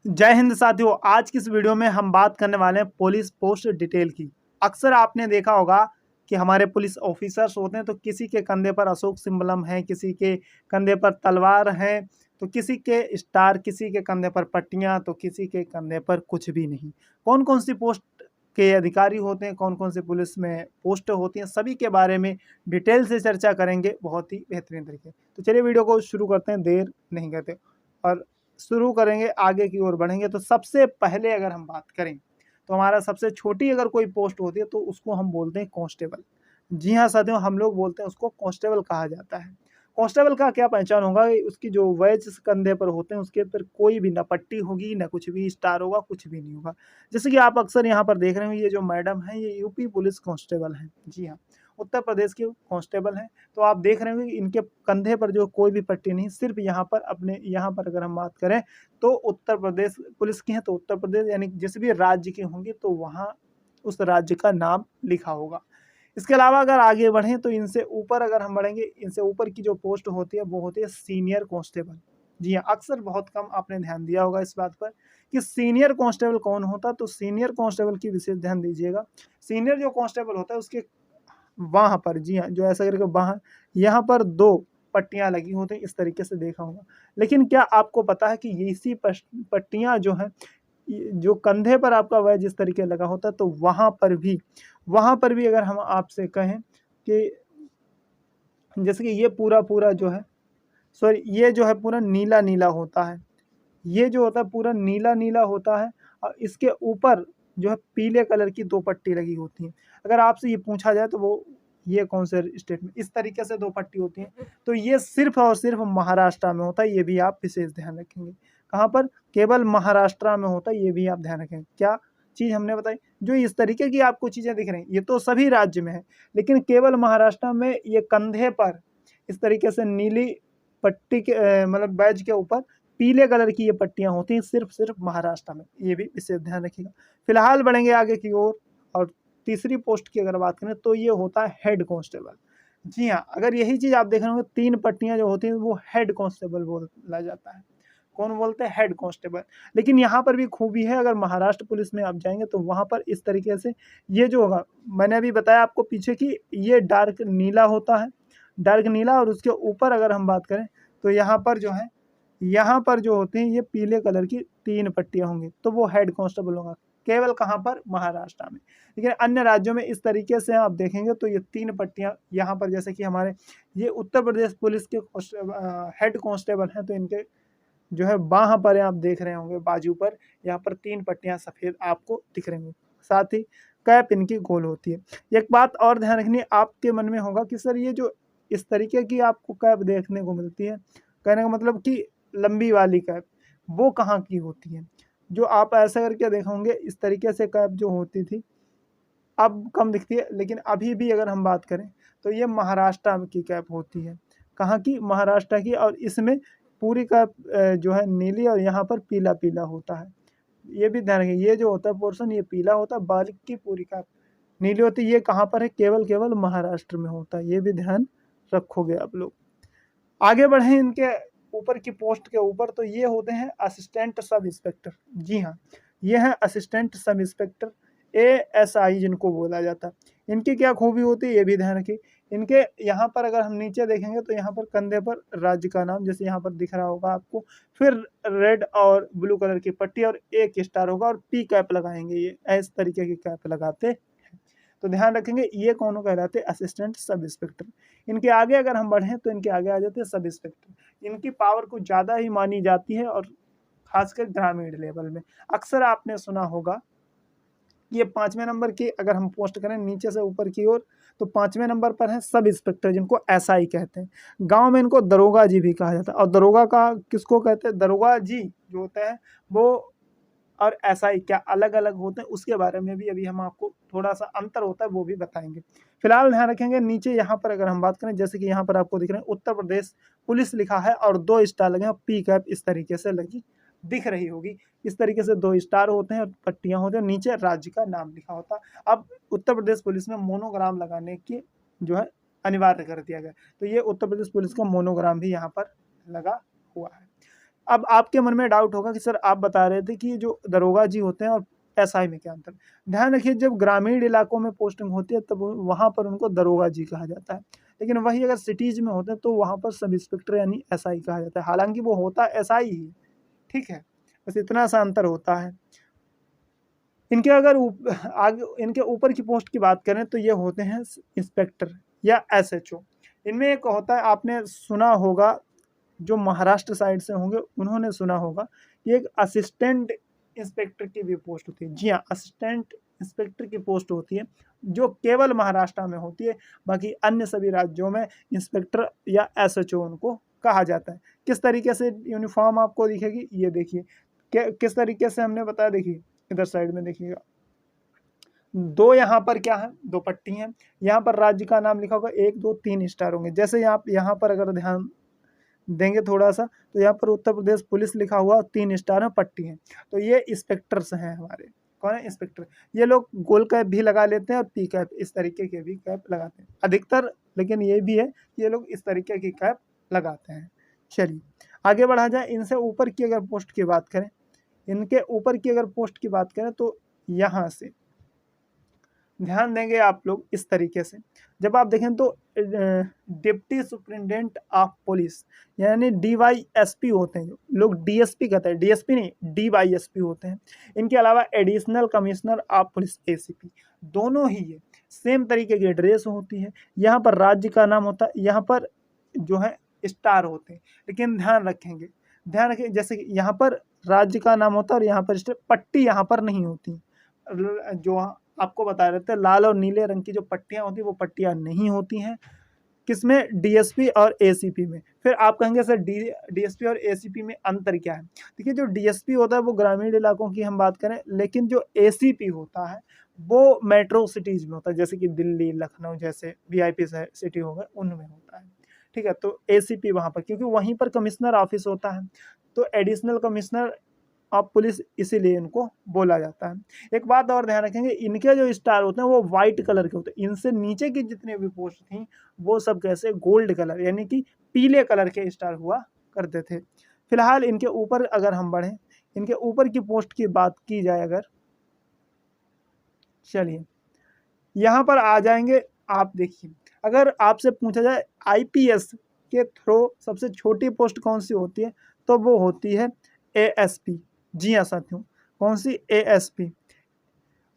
जय हिंद साथियों। आज की इस वीडियो में हम बात करने वाले हैं पुलिस पोस्ट डिटेल की। अक्सर आपने देखा होगा कि हमारे पुलिस ऑफिसर्स होते हैं तो किसी के कंधे पर अशोक सिंबलम है, किसी के कंधे पर तलवार है, तो किसी के स्टार, किसी के कंधे पर पट्टियां, तो किसी के कंधे पर कुछ भी नहीं। कौन कौन सी पोस्ट के अधिकारी होते हैं, कौन कौन सी पुलिस में पोस्ट होती हैं, सभी के बारे में डिटेल से चर्चा करेंगे बहुत ही बेहतरीन तरीके। तो चलिए वीडियो को शुरू करते हैं, देर नहीं करते और शुरू करेंगे, आगे की ओर बढ़ेंगे। तो सबसे पहले अगर हम बात करें तो हमारा सबसे छोटी अगर कोई पोस्ट होती है तो उसको हम बोलते हैं कांस्टेबल। जी हाँ साथियों, हम लोग बोलते हैं उसको कांस्टेबल कहा जाता है। कांस्टेबल का क्या पहचान होगा, उसकी जो बैज कंधे पर होते हैं उसके ऊपर कोई भी ना पट्टी होगी, ना कुछ भी स्टार होगा, कुछ भी नहीं होगा। जैसे कि आप अक्सर यहाँ पर देख रहे हो, ये जो मैडम है ये यूपी पुलिस कांस्टेबल है। जी हाँ, उत्तर प्रदेश के कांस्टेबल हैं। तो आप देख रहे होंगे कि इनके कंधे पर जो कोई भी पट्टी नहीं, सिर्फ यहाँ पर अपने यहाँ पर अगर हम बात करें तो उत्तर प्रदेश पुलिस की है, तो उत्तर प्रदेश यानी जिस भी राज्य की होंगी तो वहाँ उस राज्य का नाम लिखा होगा। इसके अलावा अगर आगे बढ़ें तो इनसे ऊपर अगर हम बढ़ेंगे, इनसे ऊपर की जो पोस्ट होती है वो होती है सीनियर कांस्टेबल। जी हाँ, अक्सर बहुत कम आपने ध्यान दिया होगा इस बात पर कि सीनियर कांस्टेबल कौन होता, तो सीनियर कांस्टेबल की विशेष ध्यान दीजिएगा। सीनियर जो कांस्टेबल होता है उसके वहाँ पर, जी हाँ, जो ऐसा करके वहाँ यहाँ पर 2 पट्टियाँ लगी होती हैं, इस तरीके से देखा होगा। लेकिन क्या आपको पता है कि ये इसी पट्टियाँ जो हैं, जो कंधे पर आपका वह जिस तरीके लगा होता है, तो वहाँ पर भी अगर हम आपसे कहें कि जैसे कि ये पूरा-पूरा जो है, सॉरी, ये जो है पूरा नीला-नीला होता है। ये जो होता है पूरा नीला-नीला होता है और इसके ऊपर जो है पीले कलर की 2 पट्टी लगी होती हैं। अगर आपसे ये पूछा जाए तो वो ये कौन से स्टेट में इस तरीके से 2 पट्टी होती हैं, तो ये सिर्फ़ और सिर्फ़ महाराष्ट्र में होता है, ये भी आप विशेष ध्यान रखेंगे। कहाँ पर? केवल महाराष्ट्र में होता है, ये भी आप ध्यान रखें। क्या चीज़ हमने बताई? जो इस तरीके की आपको चीज़ें दिख रही हैं, ये तो सभी राज्य में है, लेकिन केवल महाराष्ट्र में ये कंधे पर इस तरीके से नीली पट्टी के मतलब बैज के ऊपर पीले कलर की ये पट्टियाँ होती हैं, सिर्फ महाराष्ट्र में, ये भी विशेष ध्यान रखिएगा। फिलहाल बढ़ेंगे आगे की ओर और तीसरी पोस्ट की अगर बात करें तो ये होता है हेड कांस्टेबल। जी हाँ, अगर यही चीज़ आप देख रहे होंगे, 3 पट्टियाँ जो होती हैं वो हेड कांस्टेबल बोला जाता है। कौन बोलते हैं? Head constable. लेकिन यहाँ पर भी खूबी है, अगर महाराष्ट्र पुलिस में आप जाएँगे तो वहाँ पर इस तरीके से ये जो होगा, मैंने अभी बताया आपको पीछे कि ये डार्क नीला होता है, डार्क नीला, और उसके ऊपर अगर हम बात करें तो यहाँ पर जो है, यहाँ पर जो होते हैं ये पीले कलर की 3 पट्टियाँ होंगी, तो वो हेड कांस्टेबल होगा। केवल कहाँ पर? महाराष्ट्र में। लेकिन अन्य राज्यों में इस तरीके से आप देखेंगे तो ये 3 पट्टियाँ यहाँ पर, जैसे कि हमारे ये उत्तर प्रदेश पुलिस के हेड कांस्टेबल हैं, तो इनके जो है बाँह पर आप देख रहे होंगे, बाजू पर यहाँ पर 3 पट्टियाँ सफ़ेद आपको दिख रही होंगी। साथ ही कैप इनकी गोल होती है। एक बात और ध्यान रखनी, आपके मन में होगा कि सर ये जो इस तरीके की आपको कैप देखने को मिलती है, कहने का मतलब कि लंबी वाली कैप, वो कहाँ की होती है? जो आप ऐसा करके देखे होंगे, इस तरीके से कैप जो होती थी, अब कम दिखती है, लेकिन अभी भी अगर हम बात करें तो ये महाराष्ट्र की कैप होती है। कहाँ की? महाराष्ट्र की। और इसमें पूरी कैप जो है नीली और यहाँ पर पीला-पीला होता है। ये भी ध्यान रखिए, ये जो होता है पोर्शन ये पीला होता है, बाकी पूरी कैप नीली होती है। ये कहाँ पर है? केवल महाराष्ट्र में होता है, ये भी ध्यान रखोगे आप लोग। आगे बढ़ें इनके ऊपर की पोस्ट के ऊपर, तो ये होते हैं असिस्टेंट सब इंस्पेक्टर। जी हाँ, ये हैं असिस्टेंट सब इंस्पेक्टर, एएसआई जिनको बोला जाता है। इनकी क्या खूबी होती है ये भी ध्यान रखिए। इनके यहाँ पर अगर हम नीचे देखेंगे तो यहाँ पर कंधे पर राज्य का नाम जैसे यहाँ पर दिख रहा होगा आपको, फिर रेड और ब्लू कलर की पट्टी और एक स्टार होगा और पी कैप लगाएंगे, ये इस तरीके की कैप लगाते हैं। तो ध्यान रखेंगे ये कौनों कहलाते हैं? Assistant sub inspector. इनके आगे अगर हम बढ़ें तो इनके आगे आ जाते हैं सब इंस्पेक्टर। इनकी पावर कुछ ज़्यादा ही मानी जाती है और खासकर ग्रामीण लेवल में। अक्सर आपने सुना होगा ये 5वें नंबर की अगर हम पोस्ट करें नीचे से ऊपर की ओर, तो 5वें नंबर पर है सब इंस्पेक्टर, जिनको एसआई कहते हैं। गाँव में इनको दरोगा जी भी कहा जाता है। और दरोगा का किसको कहते हैं? दरोगा जी जो होता है वो और एसआई क्या अलग-अलग होते हैं, उसके बारे में भी अभी हम आपको थोड़ा-सा अंतर होता है वो भी बताएँगे। फिलहाल ध्यान रखेंगे नीचे यहाँ पर अगर हम बात करें, जैसे कि यहाँ पर आपको दिख रहे हैं उत्तर प्रदेश पुलिस लिखा है और 2 स्टार लगे हैं, पी कैप इस तरीके से लगी दिख रही होगी। इस तरीके से 2 स्टार होते हैं और पट्टियाँ होती हैं, नीचे राज्य का नाम लिखा होता है। अब उत्तर प्रदेश पुलिस में मोनोग्राम लगाने की जो है अनिवार्य कर दिया गया। तो ये उत्तर प्रदेश पुलिस का मोनोग्राम भी यहाँ पर लगा हुआ है। अब आपके मन में डाउट होगा कि सर आप बता रहे थे कि जो दरोगा जी होते हैं और एसआई में क्या अंतर। ध्यान रखिए, जब ग्रामीण इलाकों में पोस्टिंग होती है तब वहाँ पर उनको दरोगा जी कहा जाता है, लेकिन वही अगर सिटीज में होते हैं तो वहाँ पर सब इंस्पेक्टर यानी एसआई कहा जाता है। हालांकि वो होता एसआई ही, ठीक है, बस इतना सा अंतर होता है। इनके अगर आगे इनके ऊपर की पोस्ट की बात करें तो ये होते हैं इंस्पेक्टर या एसएचओ। इनमें एक होता है, आपने सुना होगा, जो महाराष्ट्र साइड से होंगे उन्होंने सुना होगा कि एक असिस्टेंट इंस्पेक्टर की भी पोस्ट होती है। जी हाँ, असिस्टेंट इंस्पेक्टर की पोस्ट होती है जो केवल महाराष्ट्र में होती है, बाकी अन्य सभी राज्यों में इंस्पेक्टर या एसएचओ उनको कहा जाता है। किस तरीके से यूनिफॉर्म आपको दिखेगी, ये देखिए किस तरीके से हमने बताया। देखिए इधर साइड में देखिएगा, दो यहाँ पर क्या है, दो पट्टी हैं, यहाँ पर राज्य का नाम लिखा होगा, 1 2 3 स्टार होंगे। जैसे आप यहाँ पर अगर ध्यान देंगे थोड़ा सा, तो यहाँ पर उत्तर प्रदेश पुलिस लिखा हुआ, 3 स्टार है, पट्टी है, तो ये इंस्पेक्टर्स हैं हमारे। कौन है? इंस्पेक्टर। ये लोग गोल कैप भी लगा लेते हैं और पी कैप, इस तरीके के भी कैप लगाते हैं अधिकतर, लेकिन ये भी है कि ये लोग इस तरीके की कैप लगाते हैं। चलिए आगे बढ़ा जाए। इनसे ऊपर की अगर पोस्ट की बात करें, इनके ऊपर की अगर पोस्ट की बात करें तो यहाँ से ध्यान देंगे आप लोग इस तरीके से, जब आप देखें तो डिप्टी सुपरिटेंडेंट ऑफ पुलिस यानी डीवाईएसपी होते हैं, जो लोग डीएसपी कहते हैं, डीएसपी नहीं डीवाईएसपी होते हैं। इनके अलावा additional commissioner of police ACP, दोनों ही ये सेम तरीके की ड्रेस होती है। यहाँ पर राज्य का नाम होता है, यहाँ पर जो है स्टार होते हैं, लेकिन ध्यान रखें जैसे कि यहाँ पर राज्य का नाम होता है और यहाँ पर पट्टी यहाँ पर नहीं होती। जो आपको बता रहे थे लाल और नीले रंग की जो पट्टियां होती हैं वो पट्टियां नहीं होती हैं किसमें, डीएसपी और एसीपी में। फिर आप कहेंगे सर डीएसपी और एसीपी में अंतर क्या है। देखिए जो डीएसपी होता है वो ग्रामीण इलाकों की हम बात करें, लेकिन जो एसीपी होता है वो मेट्रो सिटीज में होता है, जैसे कि दिल्ली लखनऊ जैसे वीआईपी सिटी हो गए उनमें होता है। ठीक है, तो एसीपी वहां पर, क्योंकि वहीं पर कमिश्नर ऑफिस होता है, तो एडिशनल कमिश्नर ऑफ पुलिस इसीलिए इनको बोला जाता है। एक बात और ध्यान रखेंगे, इनके जो स्टार होते हैं वो व्हाइट कलर के होते हैं। इनसे नीचे की जितने भी पोस्ट थी वो सब कैसे, गोल्ड कलर यानी कि पीले कलर के स्टार हुआ करते थे। फिलहाल इनके ऊपर अगर हम बढ़ें, इनके ऊपर की पोस्ट की बात की जाए अगर, चलिए यहाँ पर आ जाएंगे। आप देखिए, अगर आपसे पूछा जाए आईपीएस के थ्रू सबसे छोटी पोस्ट कौन सी होती है, तो वो होती है एएसपी। जी हाँ साथियों, कौन सी, एएसपी।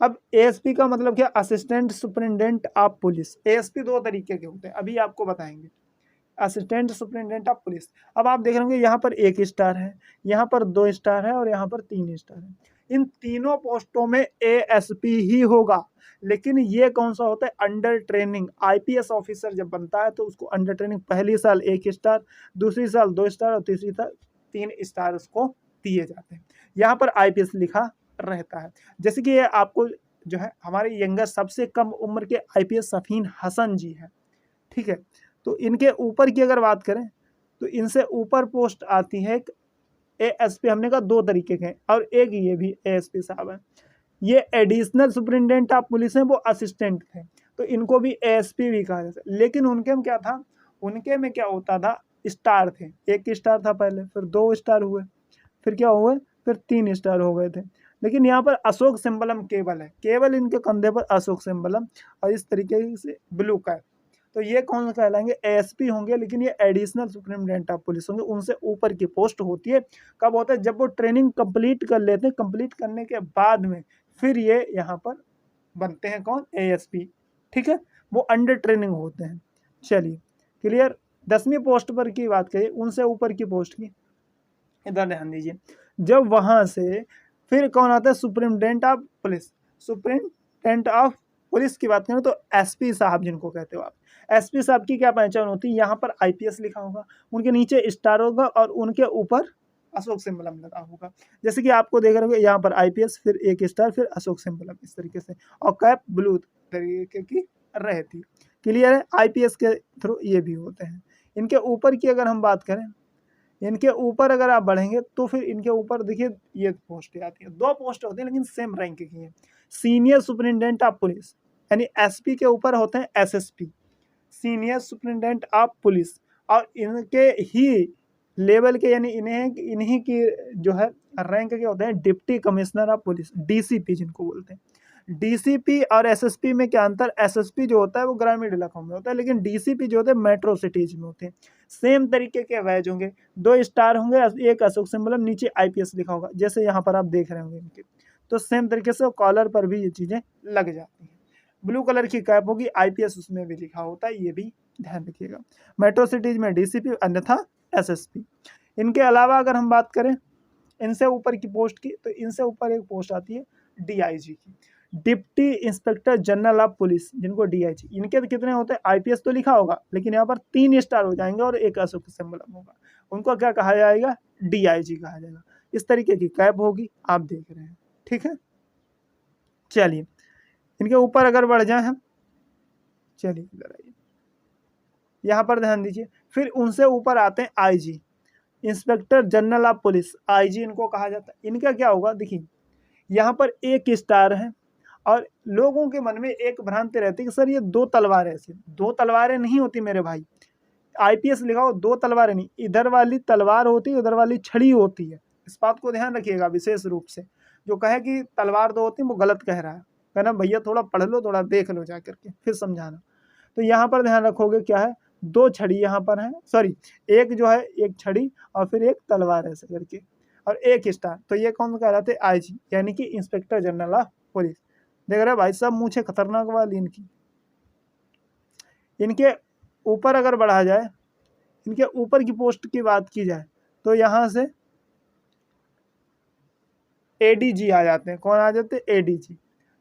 अब एएसपी का मतलब क्या, assistant superintendent of police. ASP दो तरीके के होते हैं, अभी आपको बताएंगे। असिस्टेंट सुपरिटेंडेंट ऑफ पुलिस, अब आप देख रहे होंगे यहाँ पर 1 स्टार है, यहाँ पर 2 स्टार है और यहाँ पर 3 स्टार है। इन तीनों पोस्टों में एएसपी ही होगा, लेकिन ये कौन सा होता है, अंडर ट्रेनिंग। आईपीएस ऑफिसर जब बनता है तो उसको अंडर ट्रेनिंग पहली साल 1 स्टार, दूसरी साल 2 स्टार और तीसरी साल 3 स्टार उसको दिए जाते हैं। यहाँ पर आईपीएस लिखा रहता है। जैसे कि ये आपको जो है हमारे यंगेस्ट सबसे कम उम्र के आईपीएस सफीन हसन जी है, ठीक है। तो इनके ऊपर की अगर बात करें तो इनसे ऊपर पोस्ट आती है एएसपी। हमने कहा 2 तरीके के हैं और एक ये भी एएसपी साहब है। ये एडिशनल सुपरिटेंडेंट ऑफ पुलिस है, वो असिस्टेंट थे, तो इनको भी एएसपी भी कहा जाता है। लेकिन उनके में क्या था, उनके में क्या होता था, स्टार थे। 1 स्टार था पहले, फिर 2 स्टार हुए, फिर क्या हुए, फिर 3 स्टार हो गए थे। लेकिन यहाँ पर अशोक सिंबलम केवल है, केवल इनके कंधे पर अशोक सिंबलम और इस तरीके से ब्लू का है। तो ये कौन कहलाएंगे, एएसपी होंगे, लेकिन ये एडिशनल सुपरिटेंडेंट ऑफ पुलिस होंगे। उनसे ऊपर की पोस्ट होती है। कब होता है, जब वो ट्रेनिंग कंप्लीट कर लेते हैं, कंप्लीट करने के बाद में फिर ये यहाँ पर बनते हैं कौन, एएसपी। ठीक है, वो अंडर ट्रेनिंग होते हैं। चलिए क्लियर। 10वीं पोस्ट पर की बात करिए, उनसे ऊपर की पोस्ट की, इधर ध्यान दीजिए। जब वहां से फिर कौन आता है, superintendent of police. Superintendent of police की बात करें तो एसपी साहब जिनको कहते हो आप, एसपी साहब की क्या पहचान होती है, यहाँ पर आईपीएस लिखा होगा, उनके नीचे स्टार होगा और उनके ऊपर अशोक सिंबलम लगा होगा। जैसे कि आपको देख रहे हो यहाँ पर आईपीएस, फिर 1 स्टार, फिर अशोक सिंबलम, इस तरीके से, और कैप ब्लू तरीके की रहती। क्लियर है, आईपीएस के थ्रू ये भी होते हैं। इनके ऊपर की अगर हम बात करें, इनके ऊपर अगर आप बढ़ेंगे तो फिर इनके ऊपर देखिए ये पोस्ट आती है। 2 पोस्ट होती है लेकिन सेम रैंक की है। सीनियर सुपरिटेंडेंट ऑफ पुलिस यानी एसपी के ऊपर होते हैं SSP, senior superintendent of police, और इनके ही लेवल के, यानी इन्हीं की जो है रैंक के होते हैं deputy commissioner of police, DCP जिनको बोलते हैं। डीसीपी और एसएसपी में क्या अंतर, एसएसपी जो होता है वो ग्रामीण इलाकों में होता है, लेकिन डीसीपी जो होते हैं मेट्रो सिटीज में होते हैं। सेम तरीके के बैज होंगे, 2 स्टार होंगे, एक अशोक सिंबल, नीचे आईपीएस लिखा होगा, जैसे यहाँ पर आप देख रहे होंगे इनके। तो सेम तरीके से कॉलर पर भी ये चीजें लग जाती हैं। ब्लू कलर की कैप होगी, आईपीएस उसमें भी लिखा होता है, ये भी ध्यान रखिएगा। मेट्रो सिटीज में डीसीपी, अन्यथा एसएसपी। इनके अलावा अगर हम बात करें इनसे ऊपर की पोस्ट की, तो इनसे ऊपर एक पोस्ट आती है डीआईजी की, deputy inspector general of police, जिनको डीआईजी। इनके तो कितने होते हैं, आईपीएस तो लिखा होगा, लेकिन यहाँ पर 3 स्टार हो जाएंगे और एक अशोक सिंबल होगा, उनको क्या कहा जाएगा, डीआईजी कहा जाएगा। इस तरीके की कैप होगी, आप देख रहे हैं, ठीक है। चलिए इनके ऊपर अगर बढ़ जाए हम, चलिए इधर आइए, यहाँ पर ध्यान दीजिए। फिर उनसे ऊपर आते हैं IG, inspector general of police, IG इनको कहा जाता है। इनका क्या होगा, देखिए यहाँ पर 1 स्टार है, और लोगों के मन में एक भ्रांति रहती है कि सर ये 2 तलवारें ऐसी, 2 तलवारें नहीं होती मेरे भाई, आईपीएस लिखा हो 2 तलवारें नहीं, इधर वाली तलवार होती है, उधर वाली छड़ी होती है। इस बात को ध्यान रखिएगा विशेष रूप से। जो कहे कि तलवार 2 होती है वो गलत कह रहा है, कहना भैया थोड़ा पढ़ लो, थोड़ा देख लो जा करके, फिर समझाना। तो यहाँ पर ध्यान रखोगे क्या है, 2 छड़ी यहाँ पर है, सॉरी, एक जो है, एक छड़ी और फिर एक तलवार ऐसे करके, और 1 स्टार। तो ये कौन कहलाते हैं, आईजी, यानी कि इंस्पेक्टर जनरल ऑफ पुलिस। देख रहे भाई साहब, मुझे खतरनाक वाली इनकी। इनके ऊपर अगर बढ़ा जाए, इनके ऊपर की पोस्ट की बात की जाए, तो यहाँ से एडीजी आ जाते हैं। कौन आ जाते हैं, एडीजी।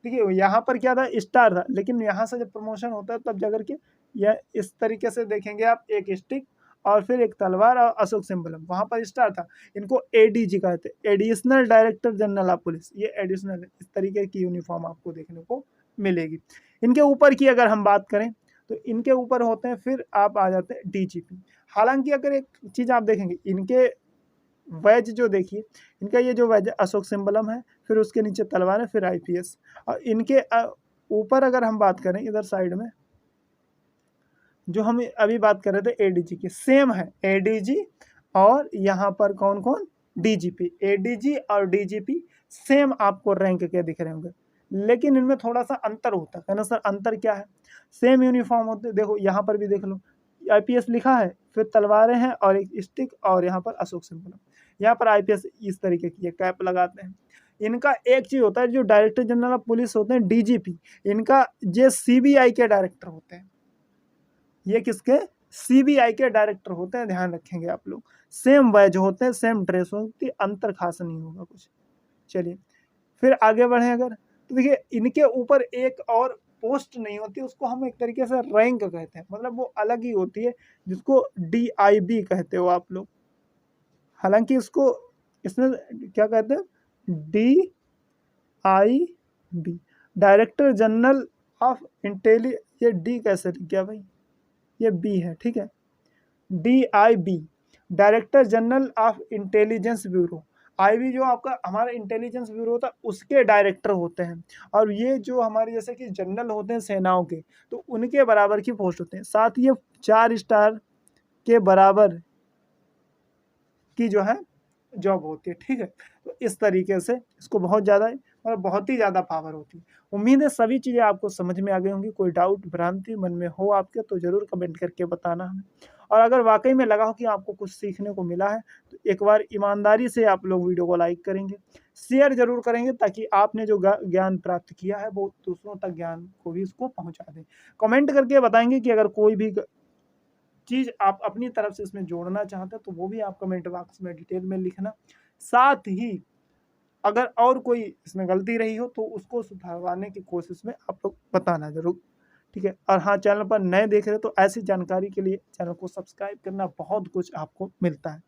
देखिए यहाँ पर क्या था, स्टार था, लेकिन यहाँ से जब प्रमोशन होता है तब जाकर के यह इस तरीके से देखेंगे आप, एक स्टिक और फिर एक तलवार और अशोक सिंबल, वहां पर स्टार था। इनको एडीजी कहते हैं, additional director general of police. ये एडिशनल, इस तरीके की यूनिफॉर्म आपको देखने को मिलेगी। इनके ऊपर की अगर हम बात करें, तो इनके ऊपर होते हैं, फिर आप आ जाते हैं डीजीपी। हालांकि अगर एक चीज आप देखेंगे, इनके वैज जो देखिए, इनका ये जो वैज अशोक सिंबलम है, फिर उसके नीचे तलवार है, फिर आईपीएस। और इनके ऊपर अगर हम बात करें, इधर साइड में जो हम अभी बात कर रहे थे एडीजी की, सेम है एडीजी, और यहाँ पर कौन कौन, डीजीपी। एडीजी और डीजीपी सेम आपको रैंक के दिख रहे होंगे, लेकिन इनमें थोड़ा सा अंतर होता है। कहना सर अंतर क्या है, सेम यूनिफॉर्म होते, देखो यहाँ पर भी देख लो, आईपीएस लिखा है, फिर तलवारें हैं और एक स्टिक, और यहाँ पर अशोक सिंबल। यहाँ पर आईपीएस इस तरीके की कैप लगाते हैं। इनका एक चीज होता है, जो डायरेक्टर जनरल ऑफ पुलिस होते हैं डीजीपी, इनका ये सीबीआई के डायरेक्टर होते हैं। ये किसके, सीबीआई के डायरेक्टर होते हैं, ध्यान रखेंगे आप लोग। सेम बैज होते हैं, सेम ड्रेस होती है, अंतर खास नहीं होगा कुछ। चलिए फिर आगे बढ़े अगर, तो देखिए इनके ऊपर एक और पोस्ट नहीं होती, उसको हम एक तरीके से रैंक कहते हैं, मतलब वो अलग ही होती है, जिसको डीआईबी कहते हो आप लोग। हालांकि इसको इसमें क्या कहते हैं, DIB, director general of Intelli, ये डी कैसे लिख गया भाई, ये बी है, ठीक है। DIB, director general of intelligence bureau. IB जो आपका हमारा इंटेलिजेंस ब्यूरो होता है, उसके डायरेक्टर होते हैं। और ये जो हमारे जैसे कि जनरल होते हैं सेनाओं के, तो उनके बराबर की पोस्ट होते हैं। साथ ही ये 4 स्टार के बराबर की जो है जॉब होती है, ठीक है। तो इस तरीके से इसको बहुत ज़्यादा और बहुत ही ज़्यादा पावर होती है। उम्मीद है सभी चीज़ें आपको समझ में आ गई होंगी। कोई डाउट भ्रांति मन में हो आपके, तो ज़रूर कमेंट करके बताना हमें। और अगर वाकई में लगा हो कि आपको कुछ सीखने को मिला है, तो एक बार ईमानदारी से आप लोग वीडियो को लाइक करेंगे, शेयर जरूर करेंगे, ताकि आपने जो ज्ञान प्राप्त किया है वो दूसरों तक ज्ञान को भी इसको पहुँचा दें। कमेंट करके बताएंगे कि अगर कोई भी चीज़ आप अपनी तरफ से इसमें जोड़ना चाहते हैं, तो वो भी आप कमेंट बॉक्स में डिटेल में लिखना। साथ ही अगर और कोई इसमें गलती रही हो, तो उसको सुधारवाने की कोशिश में आप लोग बताना जरूर, ठीक है। और हाँ, चैनल पर नए देख रहे तो ऐसी जानकारी के लिए चैनल को सब्सक्राइब करना, बहुत कुछ आपको मिलता है।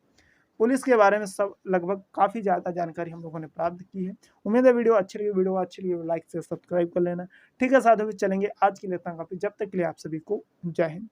पुलिस के बारे में सब लगभग काफ़ी ज़्यादा जानकारी हम लोगों ने प्राप्त की है। उम्मीद है वीडियो अच्छी लगी, लाइक से सब्सक्राइब कर लेना, ठीक है। साथ ही चलेंगे आज के लिए इतना काफ़ी, जब तक के लिए आप सभी को जय हिंद।